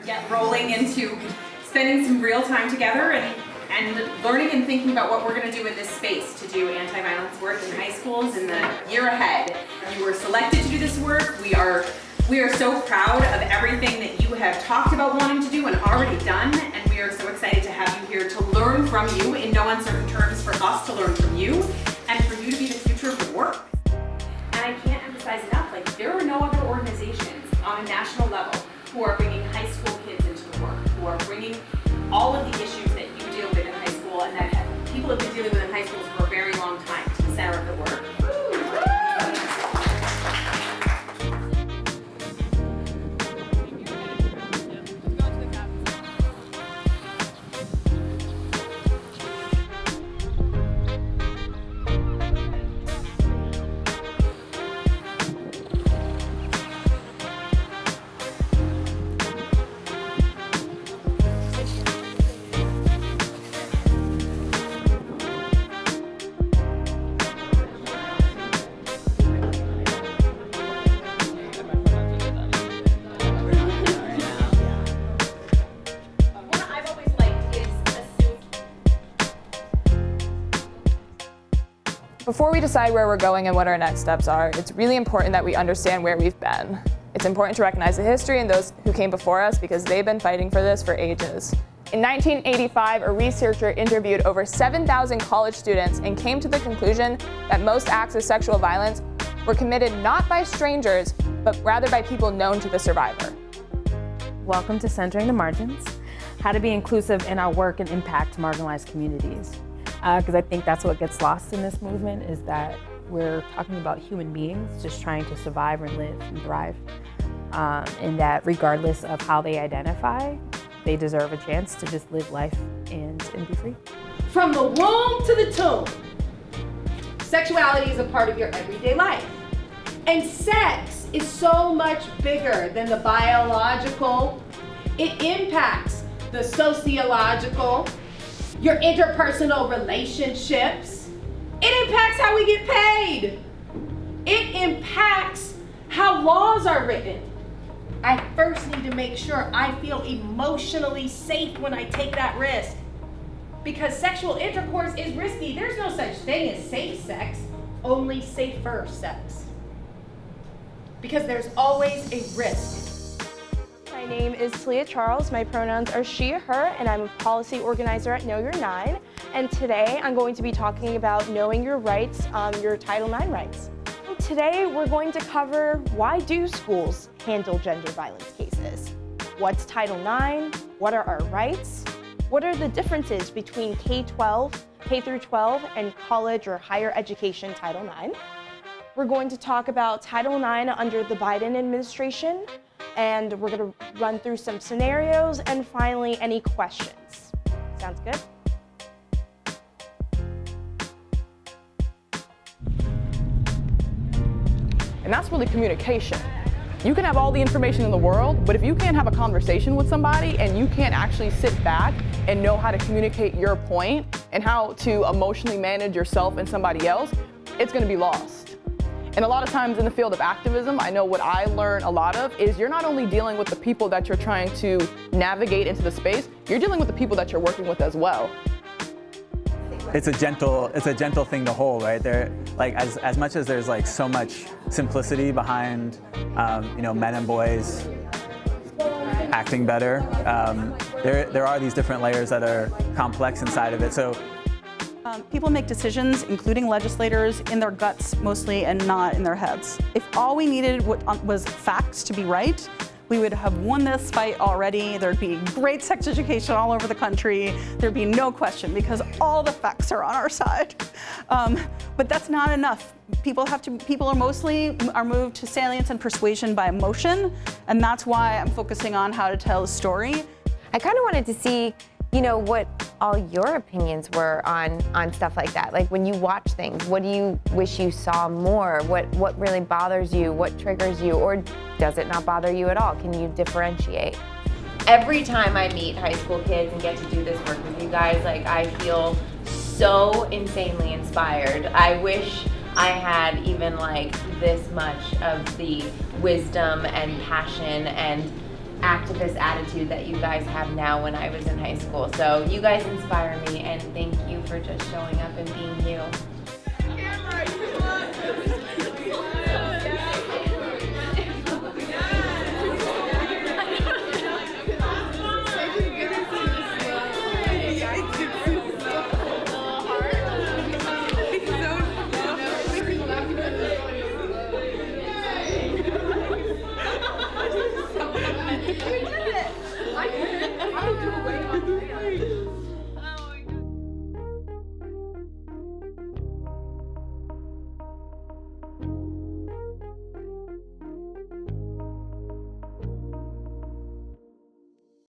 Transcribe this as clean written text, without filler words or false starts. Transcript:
get rolling into spending some real time together and learning and thinking about what we're going to do in this space to do anti-violence work in high schools in the year ahead. You were selected to do this work. We are so proud of everything that you have talked about wanting to do and already done, and we are so excited to have you here to learn from you in no uncertain terms, for us to learn from you and for you to be the future of the work. And I can't emphasize enough, like, there are no other organizations on a national level who are bringing high school kids into the work, who are bringing all of the issues that you deal with in high school and that people have been dealing with in high schools for a very long time to the center of the work. Before we decide where we're going and what our next steps are, it's really important that we understand where we've been. It's important to recognize the history and those who came before us because they've been fighting for this for ages. In 1985, a researcher interviewed over 7,000 college students and came to the conclusion that most acts of sexual violence were committed not by strangers, but rather by people known to the survivor. Welcome to Centering the Margins, how to be inclusive in our work and impact marginalized communities. Because I think that's what gets lost in this movement, is that we're talking about human beings just trying to survive and live and thrive. And that regardless of how they identify, they deserve a chance to just live life and be free. From the womb to the tomb, sexuality is a part of your everyday life. And sex is so much bigger than the biological. It impacts the sociological, your interpersonal relationships. It impacts how we get paid. It impacts how laws are written. I first need to make sure I feel emotionally safe when I take that risk. Because sexual intercourse is risky. There's no such thing as safe sex, only safer sex. Because there's always a risk. My name is Talia Charles. My pronouns are she, her, and I'm a policy organizer at Know Your 9. And today I'm going to be talking about knowing your rights, your Title IX rights. Today we're going to cover, why do schools handle gender violence cases? What's Title IX? What are our rights? What are the differences between K through 12, and college or higher education Title IX? We're going to talk about Title IX under the Biden administration, and we're going to run through some scenarios, and finally, any questions. Sounds good? And that's really communication. You can have all the information in the world, but if you can't have a conversation with somebody and you can't actually sit back and know how to communicate your point and how to emotionally manage yourself and somebody else, it's going to be lost. And a lot of times in the field of activism, I know what I learn a lot of is you're not only dealing with the people that you're trying to navigate into the space, you're dealing with the people that you're working with as well. It's a gentle thing to hold, right? There, like as much as there's like so much simplicity behind, men and boys acting better, there are these different layers that are complex inside of it. So. People make decisions, including legislators, in their guts mostly and not in their heads. If all we needed was facts to be right, we would have won this fight already. There'd be great sex education all over the country. There'd be no question because all the facts are on our side. But that's not enough. People are moved to salience and persuasion by emotion, and that's why I'm focusing on how to tell a story. I kind of wanted to see what all your opinions were on stuff like that. Like when you watch things, what do you wish you saw more? What really bothers you? What triggers you? Or does it not bother you at all? Can you differentiate? Every time I meet high school kids and get to do this work with you guys, like I feel so insanely inspired. I wish I had even like this much of the wisdom and passion and activist attitude that you guys have now when I was in high school. So you guys inspire me, and thank you for just showing up and being